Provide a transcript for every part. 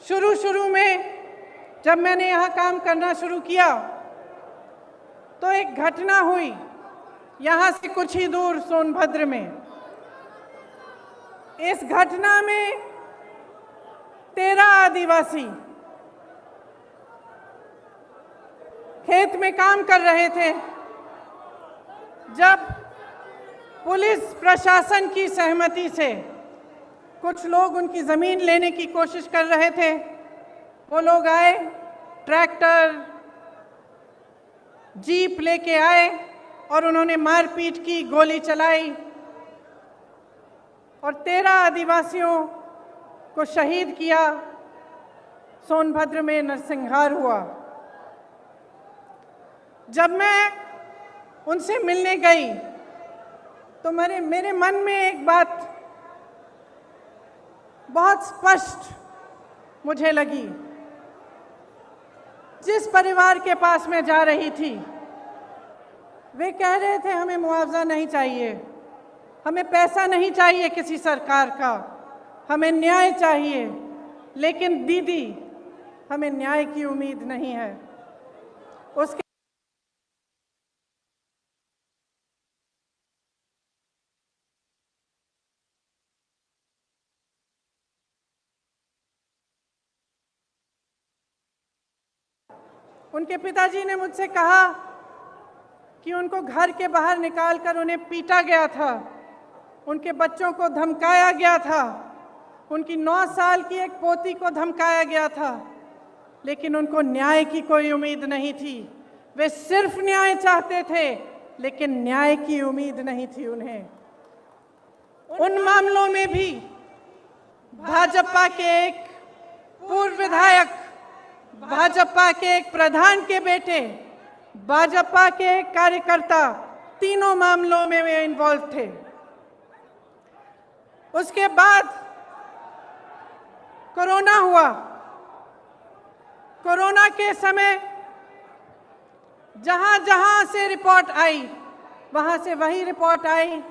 शुरू में जब मैंने यहाँ काम करना शुरू किया तो एक घटना हुई यहाँ से कुछ ही दूर सोनभद्र में। इस घटना में 13 आदिवासी खेत में काम कर रहे थे। जब पुलिस प्रशासन की सहमति से कुछ लोग उनकी ज़मीन लेने की कोशिश कर रहे थे, वो लोग आए, ट्रैक्टर जीप लेके आए और उन्होंने मारपीट की, गोली चलाई और 13 आदिवासियों को शहीद किया। सोनभद्र में नरसंहार हुआ। जब मैं उनसे मिलने गई तो मेरे मन में एक बात बहुत स्पष्ट मुझे लगी। जिस परिवार के पास मैं जा रही थी वे कह रहे थे हमें मुआवजा नहीं चाहिए, हमें पैसा नहीं चाहिए किसी सरकार का, हमें न्याय चाहिए। लेकिन दीदी, हमें न्याय की उम्मीद नहीं है। उसके उनके पिताजी ने मुझसे कहा कि उनको घर के बाहर निकालकर उन्हें पीटा गया था, उनके बच्चों को धमकाया गया था, उनकी 9 साल की एक पोती को धमकाया गया था, लेकिन उनको न्याय की कोई उम्मीद नहीं थी। वे सिर्फ न्याय चाहते थे, लेकिन न्याय की उम्मीद नहीं थी उन्हें। उन मामलों में भी भाजपा के एक पूर्व विधायक, भाजपा के एक प्रधान के बेटे, भाजपा के एक कार्यकर्ता, तीनों मामलों में वे इन्वॉल्व थे। उसके बाद कोरोना हुआ। कोरोना के समय जहां जहां से रिपोर्ट आई, वहां से वही रिपोर्ट आई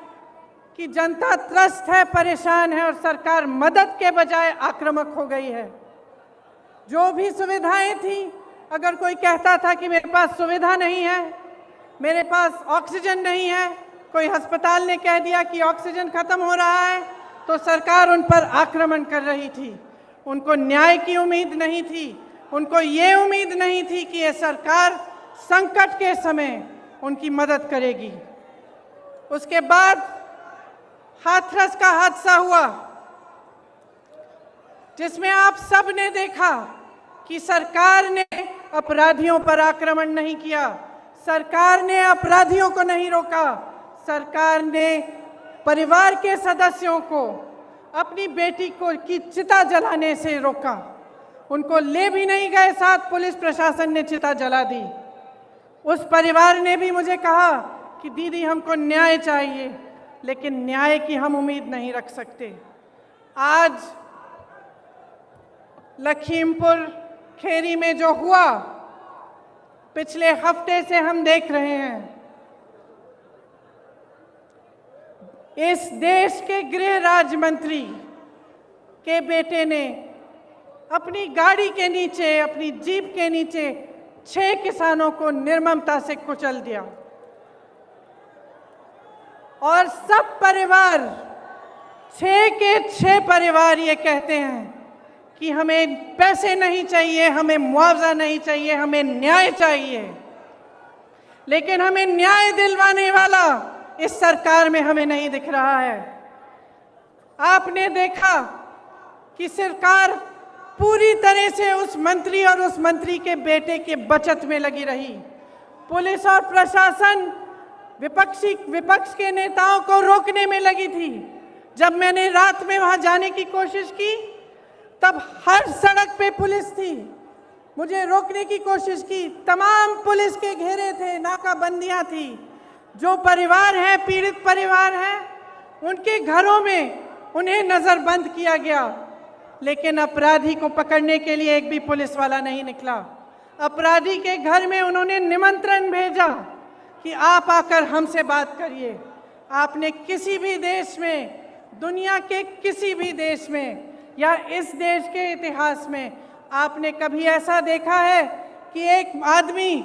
कि जनता त्रस्त है, परेशान है और सरकार मदद के बजाय आक्रामक हो गई है। जो भी सुविधाएं थी, अगर कोई कहता था कि मेरे पास सुविधा नहीं है, मेरे पास ऑक्सीजन नहीं है, कोई अस्पताल ने कह दिया कि ऑक्सीजन खत्म हो रहा है, तो सरकार उन पर आक्रमण कर रही थी। उनको न्याय की उम्मीद नहीं थी, उनको ये उम्मीद नहीं थी कि ये सरकार संकट के समय उनकी मदद करेगी। उसके बाद हाथरस का हादसा हुआ, जिसमें आप सब ने देखा कि सरकार ने अपराधियों पर आक्रमण नहीं किया, सरकार ने अपराधियों को नहीं रोका, सरकार ने परिवार के सदस्यों को अपनी बेटी को की चिता जलाने से रोका। उनको ले भी नहीं गए साथ, पुलिस प्रशासन ने चिता जला दी। उस परिवार ने भी मुझे कहा कि दीदी, हमको न्याय चाहिए, लेकिन न्याय की हम उम्मीद नहीं रख सकते। आज लखीमपुर खेरी में जो हुआ, पिछले हफ्ते से हम देख रहे हैं। इस देश के गृह राज्य मंत्री के बेटे ने अपनी गाड़ी के नीचे, अपनी जीप के नीचे 6 किसानों को निर्ममता से कुचल दिया और सब परिवार, 6 के 6 परिवार ये कहते हैं कि हमें पैसे नहीं चाहिए, हमें मुआवजा नहीं चाहिए, हमें न्याय चाहिए। लेकिन हमें न्याय दिलवाने वाला इस सरकार में हमें नहीं दिख रहा है। आपने देखा कि सरकार पूरी तरह से उस मंत्री और उस मंत्री के बेटे के बचत में लगी रही। पुलिस और प्रशासन विपक्ष के नेताओं को रोकने में लगी थी। जब मैंने रात में वहां जाने की कोशिश की, तब हर सड़क पे पुलिस थी, मुझे रोकने की कोशिश की। तमाम पुलिस के घेरे थे, नाकाबंदियां थी। जो परिवार है, पीड़ित परिवार है, उनके घरों में उन्हें नजरबंद किया गया, लेकिन अपराधी को पकड़ने के लिए एक भी पुलिस वाला नहीं निकला। अपराधी के घर में उन्होंने निमंत्रण भेजा कि आप आकर हमसे बात करिए। आपने किसी भी देश में, दुनिया के किसी भी देश में या इस देश के इतिहास में आपने कभी ऐसा देखा है कि एक आदमी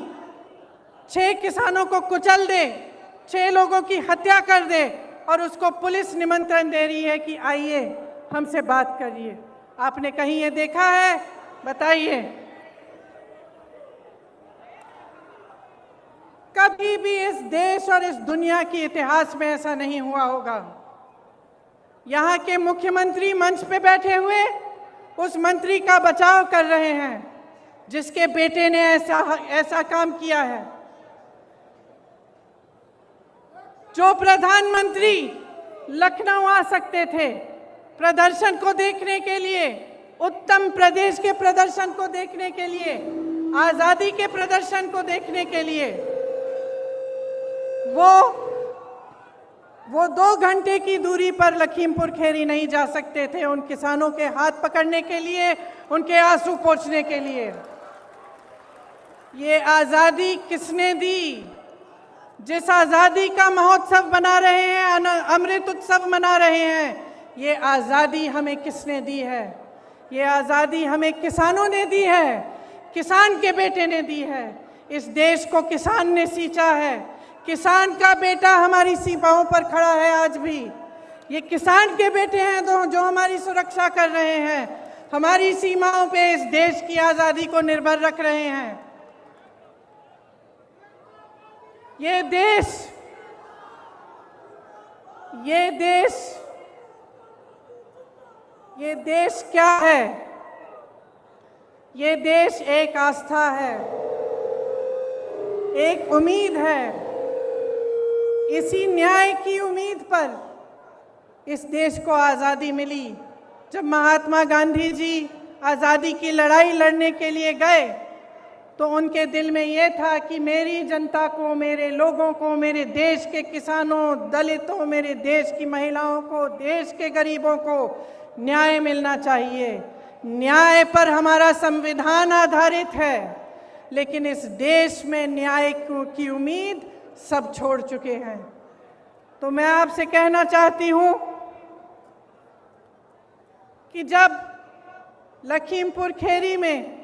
6 किसानों को कुचल दे, 6 लोगों की हत्या कर दे और उसको पुलिस निमंत्रण दे रही है कि आइए हमसे बात करिए? आपने कहीं ये देखा है? बताइए। कभी भी इस देश और इस दुनिया के इतिहास में ऐसा नहीं हुआ होगा। यहाँ के मुख्यमंत्री मंच पे बैठे हुए उस मंत्री का बचाव कर रहे हैं जिसके बेटे ने ऐसा काम किया है। जो प्रधानमंत्री लखनऊ आ सकते थे प्रदर्शन को देखने के लिए, उत्तर प्रदेश के प्रदर्शन को देखने के लिए, आजादी के प्रदर्शन को देखने के लिए, वो 2 घंटे की दूरी पर लखीमपुर खेरी नहीं जा सकते थे उन किसानों के हाथ पकड़ने के लिए, उनके आंसू पोंछने के लिए। ये आजादी किसने दी? जिस आजादी का महोत्सव मना रहे हैं, अमृत उत्सव मना रहे हैं, ये आजादी हमें किसने दी है? ये आजादी हमें किसानों ने दी है, किसान के बेटे ने दी है। इस देश को किसान ने सींचा है। किसान का बेटा हमारी सीमाओं पर खड़ा है आज भी। ये किसान के बेटे हैं जो हमारी सुरक्षा कर रहे हैं, हमारी सीमाओं पे इस देश की आजादी को निर्भर रख रहे हैं। ये देश क्या है? ये देश एक आस्था है, एक उम्मीद है। इसी न्याय की उम्मीद पर इस देश को आज़ादी मिली। जब महात्मा गांधी जी आज़ादी की लड़ाई लड़ने के लिए गए तो उनके दिल में ये था कि मेरी जनता को, मेरे लोगों को, मेरे देश के किसानों, दलितों, मेरे देश की महिलाओं को, देश के गरीबों को न्याय मिलना चाहिए। न्याय पर हमारा संविधान आधारित है, लेकिन इस देश में न्याय की उम्मीद सब छोड़ चुके हैं। तो मैं आपसे कहना चाहती हूं कि जब लखीमपुर खेरी में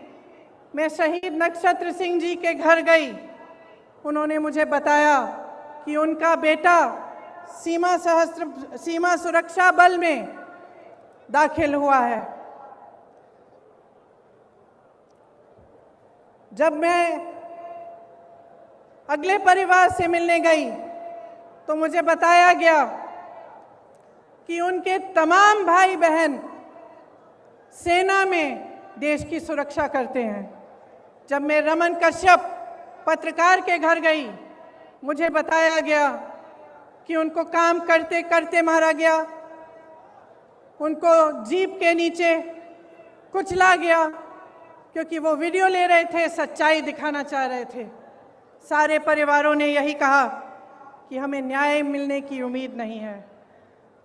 मैं शहीद नक्षत्र सिंह जी के घर गई, उन्होंने मुझे बताया कि उनका बेटा सीमा सुरक्षा बल में दाखिल हुआ है। जब मैं अगले परिवार से मिलने गई तो मुझे बताया गया कि उनके तमाम भाई बहन सेना में देश की सुरक्षा करते हैं। जब मैं रमन कश्यप पत्रकार के घर गई, मुझे बताया गया कि उनको काम करते करते मारा गया, उनको जीप के नीचे कुचला गया क्योंकि वो वीडियो ले रहे थे, सच्चाई दिखाना चाह रहे थे। सारे परिवारों ने यही कहा कि हमें न्याय मिलने की उम्मीद नहीं है।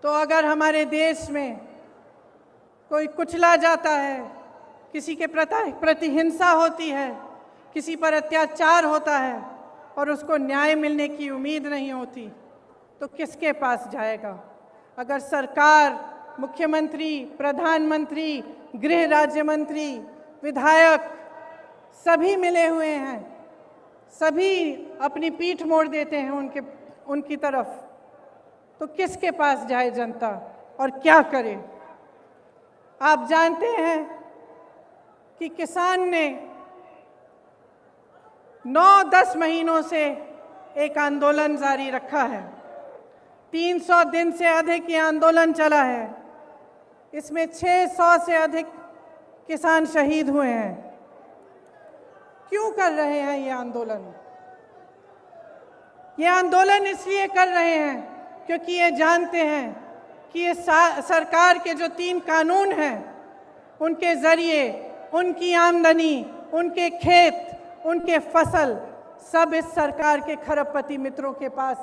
तो अगर हमारे देश में कोई कुचला जाता है, किसी के प्रति हिंसा होती है, किसी पर अत्याचार होता है और उसको न्याय मिलने की उम्मीद नहीं होती, तो किसके पास जाएगा? अगर सरकार, मुख्यमंत्री, प्रधानमंत्री, गृह राज्य मंत्री, विधायक सभी मिले हुए हैं, सभी अपनी पीठ मोड़ देते हैं उनकी तरफ, तो किसके पास जाए जनता और क्या करे? आप जानते हैं कि किसान ने 9-10 महीनों से एक आंदोलन जारी रखा है। 300 दिन से अधिक ये आंदोलन चला है। इसमें 600 से अधिक किसान शहीद हुए हैं। क्यों कर रहे हैं ये आंदोलन? ये आंदोलन इसलिए कर रहे हैं क्योंकि ये जानते हैं कि ये सरकार के जो 3 कानून हैं, उनके ज़रिए उनकी आमदनी, उनके खेत, उनके फसल सब इस सरकार के खरबपति मित्रों के पास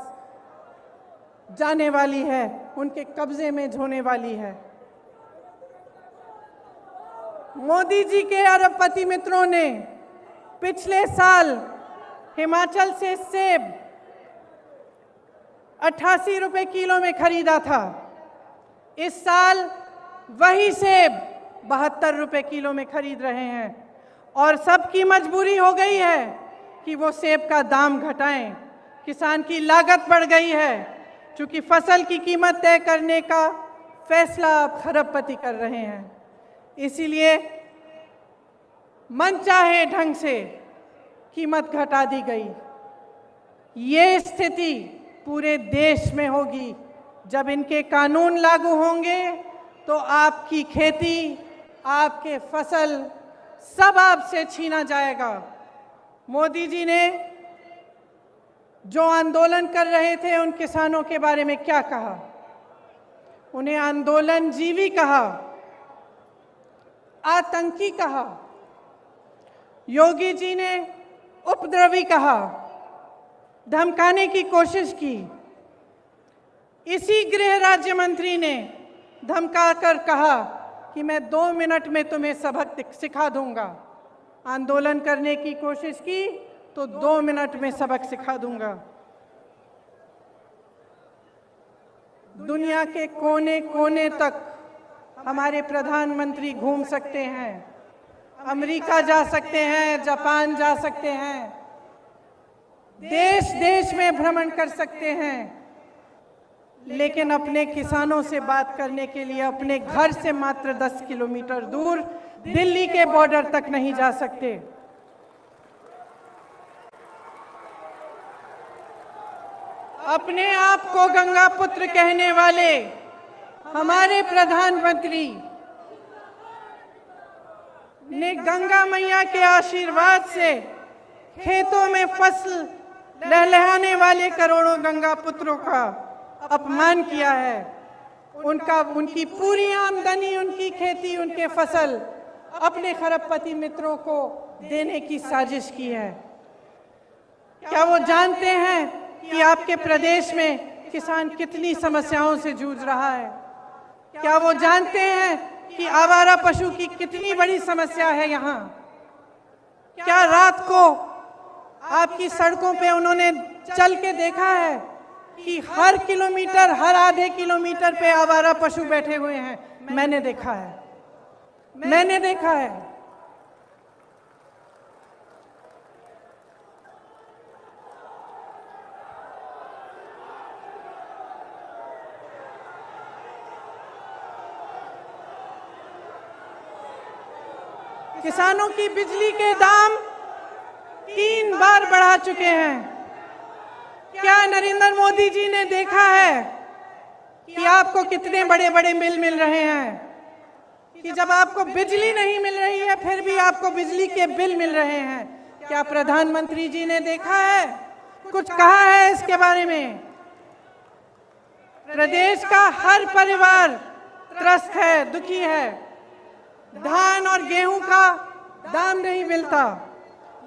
जाने वाली है, उनके कब्जे में होने वाली है। मोदी जी के अरबपति मित्रों ने पिछले साल हिमाचल से सेब 88 रुपए किलो में खरीदा था। इस साल वही सेब 72 रुपए किलो में खरीद रहे हैं और सबकी मजबूरी हो गई है कि वो सेब का दाम घटाएं। किसान की लागत बढ़ गई है, क्योंकि फसल की कीमत तय करने का फैसला आप खरबपति कर रहे हैं। इसीलिए मनचाहे ढंग से कीमत घटा दी गई। ये स्थिति पूरे देश में होगी। जब इनके कानून लागू होंगे तो आपकी खेती, आपके फसल सब आपसे छीना जाएगा। मोदी जी ने जो आंदोलन कर रहे थे उन किसानों के बारे में क्या कहा? उन्हें आंदोलनजीवी कहा, आतंकी कहा, योगी जी ने उपद्रवी कहा, धमकाने की कोशिश की। इसी गृह राज्य मंत्री ने धमकाकर कहा कि मैं 2 मिनट में तुम्हें सबक सिखा दूंगा। आंदोलन करने की कोशिश की तो 2 मिनट में सबक सिखा दूंगा। दुनिया के कोने कोने तक हमारे प्रधानमंत्री घूम सकते हैं, अमेरिका जा सकते हैं, जापान जा सकते हैं, देश देश में भ्रमण कर सकते हैं, लेकिन अपने किसानों से बात करने के लिए अपने घर से मात्र 10 किलोमीटर दूर दिल्ली के बॉर्डर तक नहीं जा सकते। अपने आप को गंगा पुत्र कहने वाले हमारे प्रधानमंत्री ने गंगा मैया के आशीर्वाद से खेतों में फसल लहलहाने वाले करोड़ों गंगा पुत्रों का अपमान किया है। उनकी पूरी आमदनी, उनकी खेती, उनके फसल अपने खरबपति मित्रों को देने की साजिश की है। क्या वो जानते हैं कि आपके प्रदेश में किसान कितनी समस्याओं से जूझ रहा है? क्या वो जानते हैं कि आवारा पशु की कितनी बड़ी समस्या है यहाँ? क्या रात को आपकी सड़कों पे उन्होंने चल के देखा है कि हर किलोमीटर, हर आधे किलोमीटर पे आवारा पशु बैठे हुए हैं? मैंने देखा है, मैंने देखा है। किसानों की बिजली के दाम 3 बार बढ़ा चुके हैं। क्या नरेंद्र मोदी जी ने देखा है कि आपको कितने बड़े बड़े बिल मिल रहे हैं? कि जब आपको बिजली नहीं मिल रही है फिर भी आपको बिजली के बिल मिल रहे हैं। क्या प्रधानमंत्री जी ने देखा है, कुछ कहा है इसके बारे में? प्रदेश का हर परिवार त्रस्त है, दुखी है। धान और गेहूं का दाम नहीं मिलता,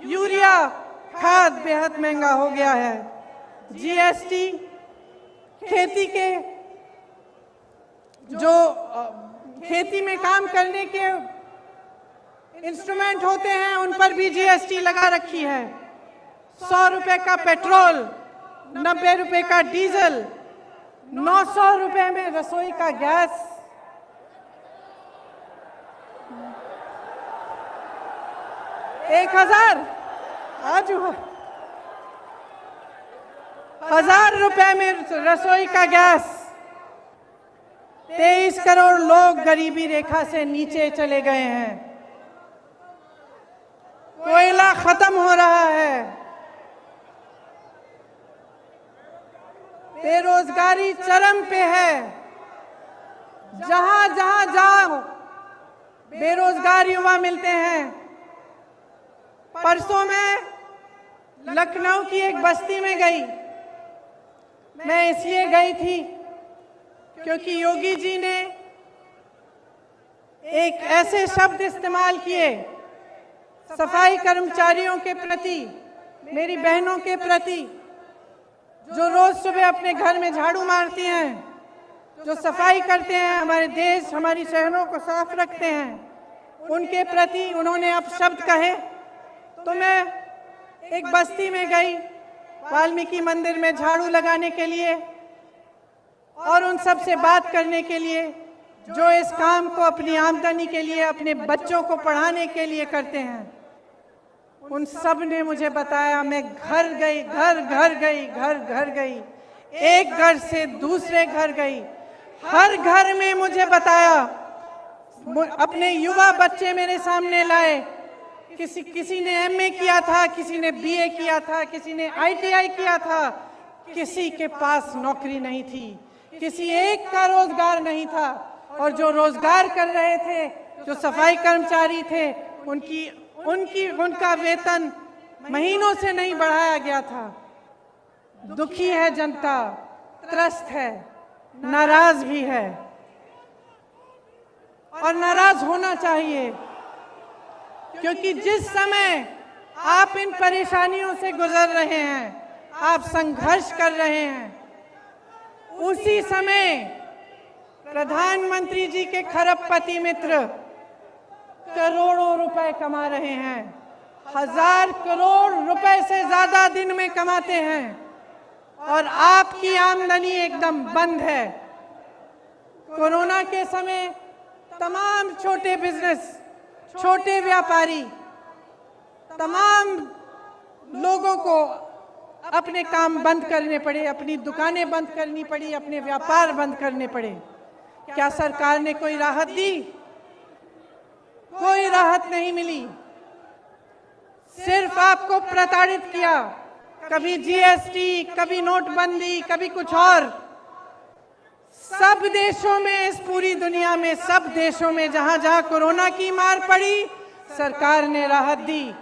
यूरिया खाद बेहद महंगा हो गया है, जीएसटी, खेती के जो खेती में काम करने के इंस्ट्रूमेंट होते हैं उन पर भी जीएसटी लगा रखी है। 100 रुपए का पेट्रोल, 90 रुपए का डीजल, 900 रुपए में रसोई का गैस। एक 1000 रुपए में रसोई का गैस। 23 करोड़ लोग गरीबी रेखा से नीचे चले गए हैं। कोयला खत्म हो रहा है। बेरोजगारी चरम पे है। जहां जहां जाओ बेरोजगार युवा मिलते हैं। परसों मैं लखनऊ की एक बस्ती में गई। मैं इसलिए गई थी क्योंकि योगी जी ने एक ऐसे शब्द इस्तेमाल किए सफाई कर्मचारियों के प्रति, मेरी बहनों के प्रति, जो रोज सुबह अपने घर में झाड़ू मारती हैं, जो सफाई करते हैं, हमारे देश, हमारी शहरों को साफ रखते हैं, उनके प्रति उन्होंने अब शब्द कहे। तो मैं एक बस्ती में गई वाल्मीकि मंदिर में झाड़ू लगाने के लिए और उन सब से बात करने के लिए, जो इस काम को अपनी आमदनी के लिए, अपने बच्चों को पढ़ाने के लिए करते हैं, उन सब ने मुझे बताया, मैं घर घर गई, एक घर से दूसरे घर गई, हर घर में मुझे बताया, अपने युवा बच्चे मेरे सामने लाए, किसी ने एमए किया था, किसी ने बीए किया था, किसी ने आईटीआई किया था, किसी के पास नौकरी नहीं थी, किसी एक का रोजगार नहीं था, और जो रोजगार कर रहे थे, जो सफाई कर्मचारी थे, उनका वेतन महीनों से नहीं बढ़ाया गया था। दुखी है जनता, त्रस्त है, नाराज भी है, और नाराज होना चाहिए, क्योंकि जिस समय आप इन परेशानियों से गुजर रहे हैं, आप संघर्ष कर रहे हैं, उसी समय प्रधानमंत्री जी के खरबपति मित्र करोड़ों रुपए कमा रहे हैं, 1000 करोड़ रुपए से ज्यादा दिन में कमाते हैं, और आपकी आमदनी एकदम बंद है। कोरोना के समय तमाम छोटे बिजनेस, छोटे व्यापारी, तमाम लोगों को अपने काम बंद करने पड़े, अपनी दुकानें बंद करनी पड़ी, अपने व्यापार बंद करने पड़े। क्या सरकार ने कोई राहत दी? कोई राहत नहीं मिली, सिर्फ आपको प्रताड़ित किया। कभी जीएसटी, कभी नोटबंदी, कभी कुछ और। सब देशों में, इस पूरी दुनिया में, सब देशों में जहां जहां कोरोना की मार पड़ी, सरकार ने राहत दी,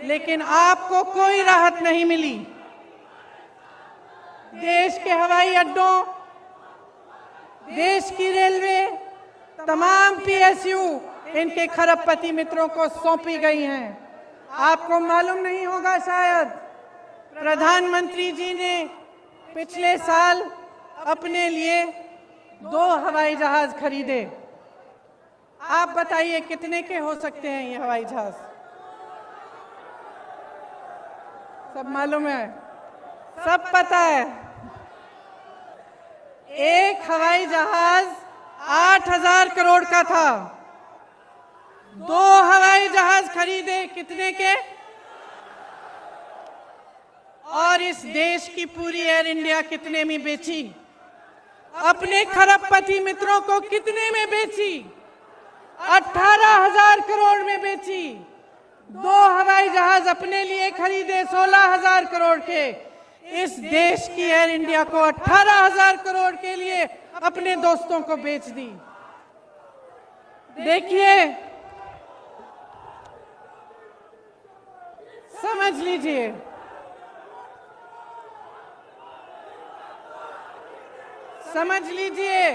लेकिन आपको कोई राहत नहीं मिली। देश के हवाई अड्डों, देश की रेलवे, तमाम पीएसयू इनके खरबपति मित्रों को सौंपी गई हैं। आपको मालूम नहीं होगा शायद, प्रधानमंत्री जी ने पिछले साल अपने लिए 2 हवाई जहाज खरीदे। आप बताइए कितने के हो सकते हैं ये हवाई जहाज? सब मालूम है, सब पता है। एक हवाई जहाज 8000 करोड़ का था। 2 हवाई जहाज खरीदे, कितने के? और इस देश की पूरी एयर इंडिया कितने में बेची? अपने खरबपति मित्रों को कितने में बेची? 18,000 करोड़ में बेची। 2 हवाई जहाज अपने लिए खरीदे 16,000 करोड़ के। इस देश की एयर इंडिया को 18,000 करोड़ के लिए अपने दोस्तों को बेच दी। देखिए, समझ लीजिए, समझ लीजिए,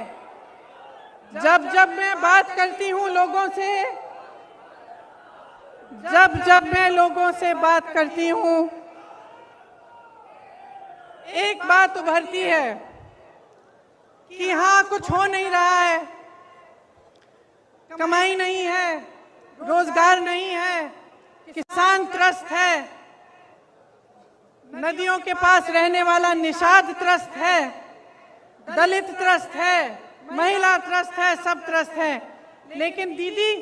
जब मैं बात करती हूं लोगों से, जब मैं लोगों से बात करती हूं, एक बात उभरती है कि हाँ, कुछ हो नहीं रहा है, कमाई नहीं है, रोजगार नहीं है, किसान त्रस्त है, नदियों के पास रहने वाला निषाद त्रस्त है, दलित त्रस्त है, महिला त्रस्त है, सब त्रस्त है। लेकिन दीदी,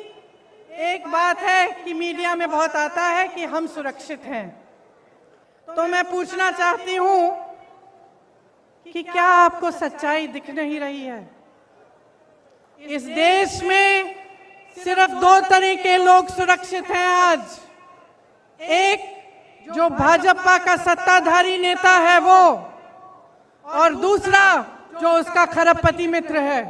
एक बात है कि मीडिया में बहुत आता है कि हम सुरक्षित हैं, तो मैं पूछना चाहती हूं कि क्या आपको सच्चाई दिख नहीं रही है? इस देश में सिर्फ 2 तरह के लोग सुरक्षित हैं आज। एक, जो भाजपा का सत्ताधारी नेता है वो, और दूसरा जो उसका खरबपति मित्र है।